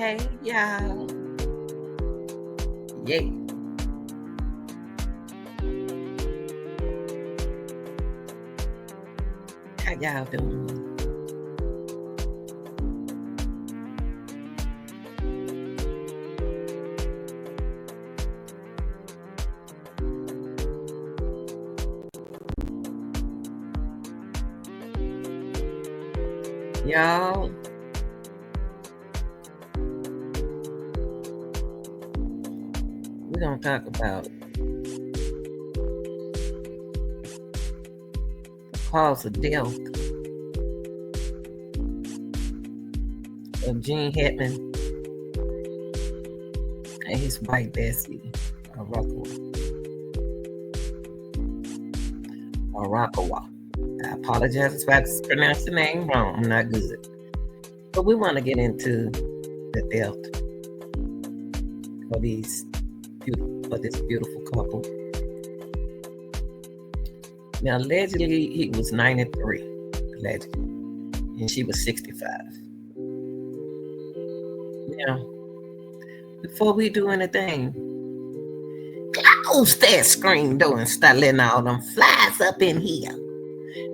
Hey, y'all. Yeah. How y'all doing? Y'all, we're going to talk about the cause of death of Gene Hackman and his wife, Betsy, Arakawa. I apologize if I pronounced the name wrong. I'm not good. But we want to get into the death of this beautiful couple. Now, allegedly, he was 93, allegedly, and she was 65. Now, before we do anything, close that screen door and start letting all them flies up in here.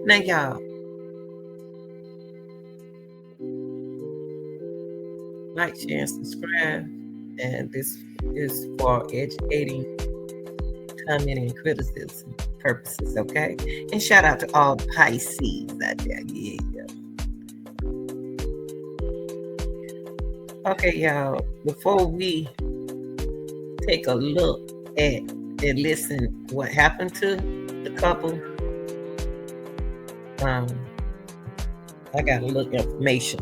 Now, y'all, like, share, and subscribe. And this is for educating, commenting, and criticism purposes, okay? And shout out to all the Pisces out there. Yeah. Okay, y'all, before we take a look at and listen what happened to the couple, I got a little information.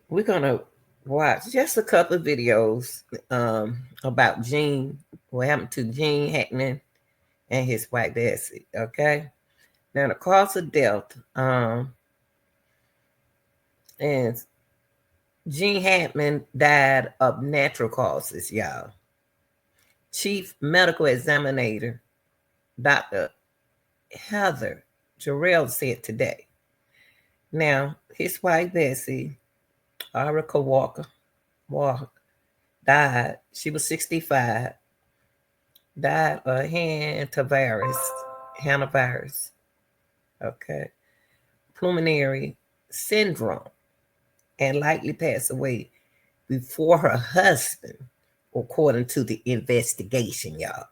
We're gonna watch just a couple of videos about Gene, what happened to Gene Hackman and his wife Betsy. Okay, now the cause of death, and Gene Hackman died of natural causes, y'all. Chief Medical Examiner Dr. Heather Jarrell said today. Now, his wife Betsy, Arakawa, died. She was 65. Died of hantavirus, okay, pulmonary syndrome, and likely passed away before her husband, according to the investigation, y'all.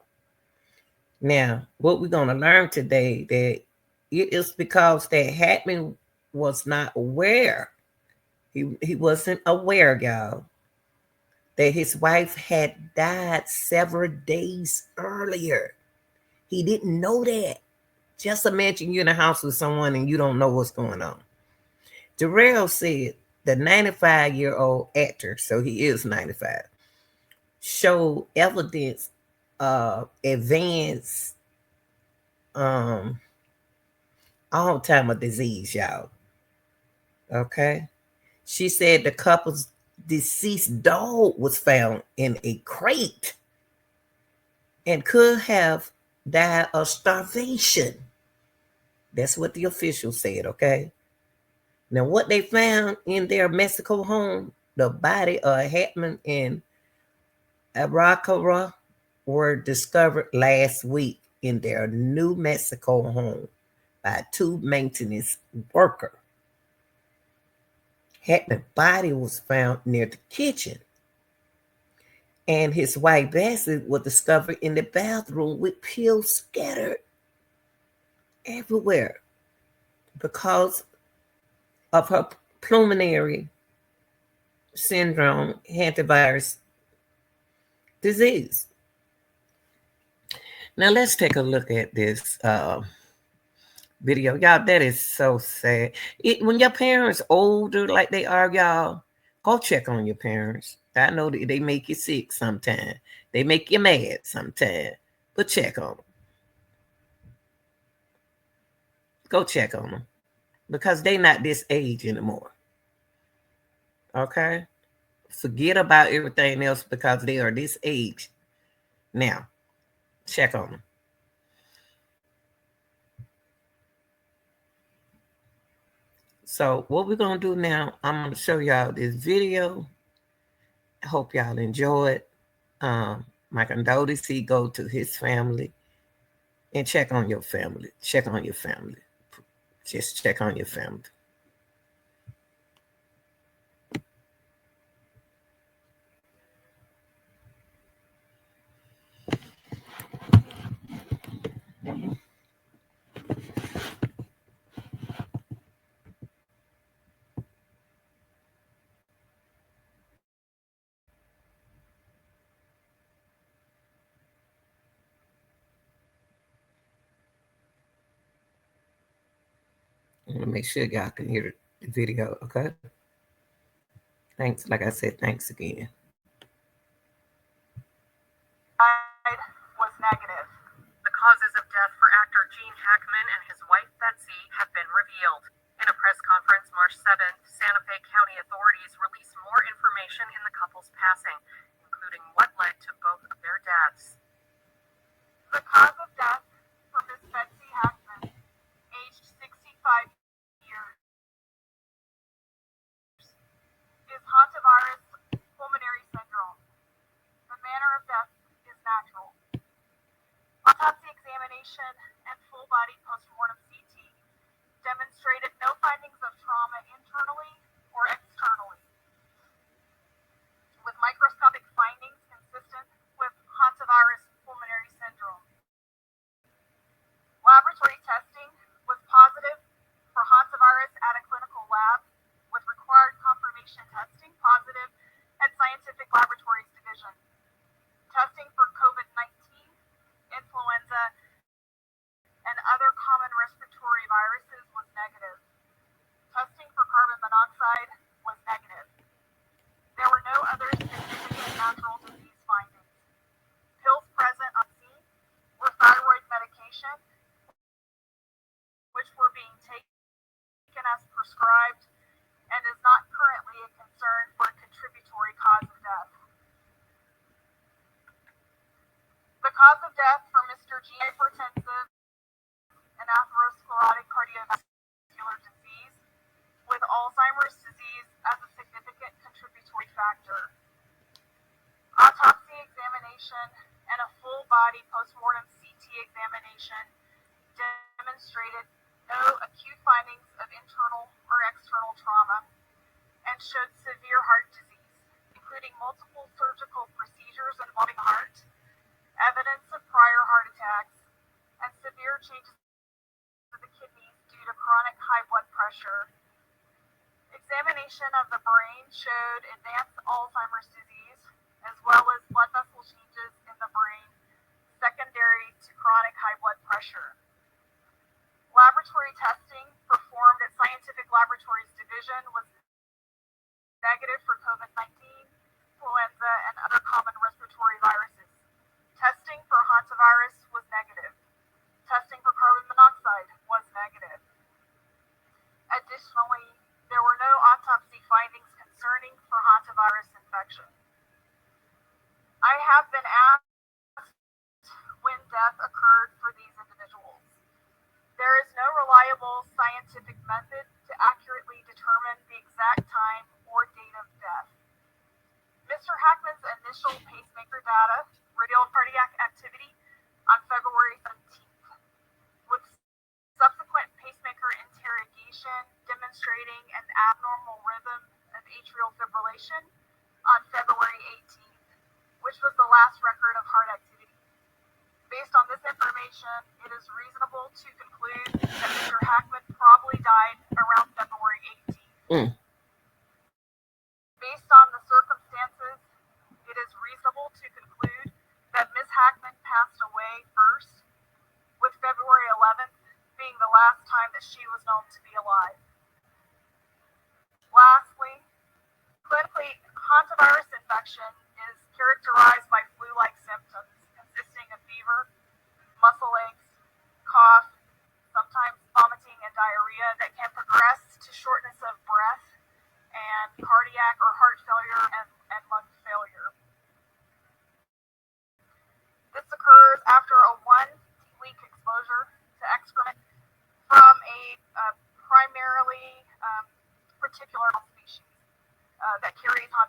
Now, what we're going to learn today, that it is because that Hackman was not aware. He wasn't aware, y'all, that his wife had died several days earlier. He didn't know that. Just imagine you're in a house with someone and you don't know what's going on. Jarrell said the 95-year-old actor, so he is 95, showed evidence of advanced Alzheimer's disease, y'all. Okay? She said the couple's deceased dog was found in a crate and could have died of starvation. That's what the officials said, okay? Now, what they found in their Mexico home, the body of Hackman and Arakawa were discovered last week in their New Mexico home by two maintenance workers. Hackman's body was found near the kitchen, and his wife Betsy was discovered in the bathroom with pills scattered everywhere because of her pulmonary syndrome, hantavirus disease. Now let's take a look at this video. Y'all, that is so sad. When your parents older like they are, y'all, go check on your parents. I know that they make you sick sometimes. They make you mad sometimes. But check on them. Go check on them. Because they not this age anymore. Okay? Forget about everything else because they are this age now. Check on them. So what we're gonna do now, I'm gonna show y'all this video. I hope y'all enjoy it. My condolences go to his family, and check on your family. Check on your family. Just check on your family. I want to make sure y'all can hear the video, okay? Thanks. Like I said, thanks again. Was negative. The causes of death for actor Gene Hackman and his wife Betsy have been revealed. In a press conference March 7th, Santa Fe County authorities released more information in the couple's passing, including what led to both of their deaths. The cause of death for Miss Betsy Hackman, aged 65 years, is hantavirus pulmonary syndrome. The manner of death is natural. Autopsy examination and full-body postmortem CT demonstrated no findings of trauma internally or externally, with microscopic findings consistent with hantavirus pulmonary syndrome. Laboratory testing was positive for hantavirus at a clinical lab, with required confirmation testing positive at Scientific Laboratories Division. Testing for COVID-19, influenza, and other common respiratory viruses was negative. Testing for carbon monoxide was negative. There were no other significant natural disease findings. Pills present on scene were thyroid medication, which were being taken as prescribed and is not currently a concern for a contributory cause of death. The cause of death for Mr. G. Hypertensive and atherosclerotic cardiovascular disease, with Alzheimer's disease as a significant contributory factor. Autopsy examination and a full-body postmortem CT examination demonstrated no acute findings of internal or external trauma and showed severe heart disease, including multiple surgical procedures involving the heart, evidence of prior heart attacks, and severe changes to the kidneys due to chronic high blood pressure. Examination of the brain showed advanced Alzheimer's disease, as well as blood vessel changes in the brain secondary to chronic high blood pressure. Laboratory testing performed at Scientific Laboratories Division was negative for COVID-19, influenza, and other common respiratory viruses. Testing for hantavirus was negative. Testing for carbon monoxide was negative. Additionally, there were no autopsy findings concerning for hantavirus infection. I have been asked when death occurred for these individuals. There is no reliable scientific method to accurately determine the exact time or date of death. Mr. Hackman's initial pacemaker data revealed cardiac activity on February 17th, with subsequent pacemaker interrogation demonstrating an abnormal rhythm of atrial fibrillation on February 18th, which was the last record of heart activity. Based on this information, it is reasonable to conclude that Mr. Hackman probably died around February 18th. Based on the circumstances, it is reasonable to conclude that Ms. Hackman passed away first, with February 11th being the last time that she was known to be alive. Lastly, clinically, hantavirus infection is characterized by flu-like symptoms consisting of fever, muscle aches, cough, sometimes vomiting and diarrhea that can progress to shortness of breath and cardiac or heart failure and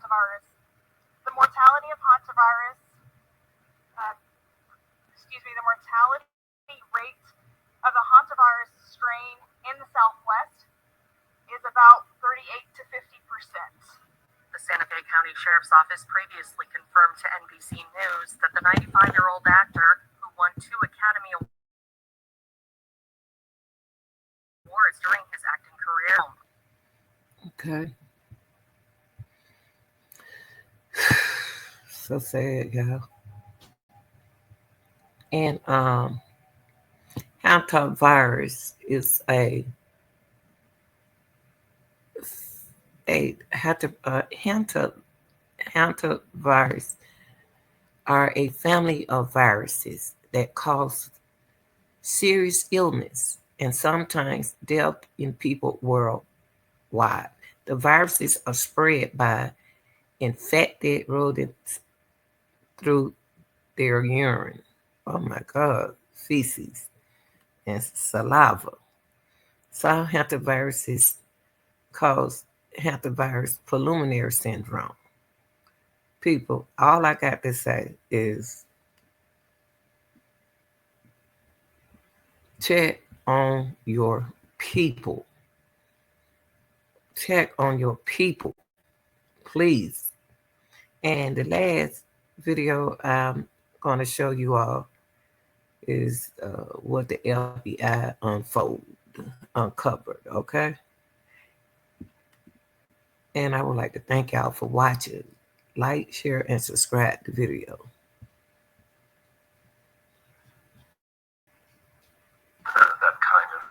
hantavirus. The mortality of hantavirus, the mortality rate of the hantavirus strain in the Southwest is about 38 to 50%. The Santa Fe County Sheriff's Office previously confirmed to NBC News that the 95-year-old actor, who won 2 Academy Awards during his acting career. Okay. So sad, y'all. And hantavirus is hantavirus are a family of viruses that cause serious illness and sometimes death in people worldwide. The viruses are spread by infected rodents through their urine. Oh my God, feces and saliva. Some hantaviruses cause hantavirus pulmonary syndrome. People, all I got to say is check on your people. Check on your people, please. And the last video I'm going to show you all is what the FBI uncovered, okay? And I would like to thank y'all for watching. Like, share, and subscribe to the video. That kind of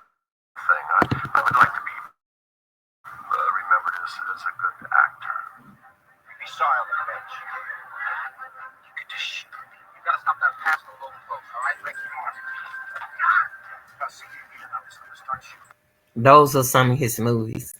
thing. I would like to be remembered as a good actor. Be sorry on the bench. You could just shoot. You gotta stop that pass to the local folks, all right? Ricky Martin. I'll see you again. I'm just gonna start shooting. Those are some of his movies.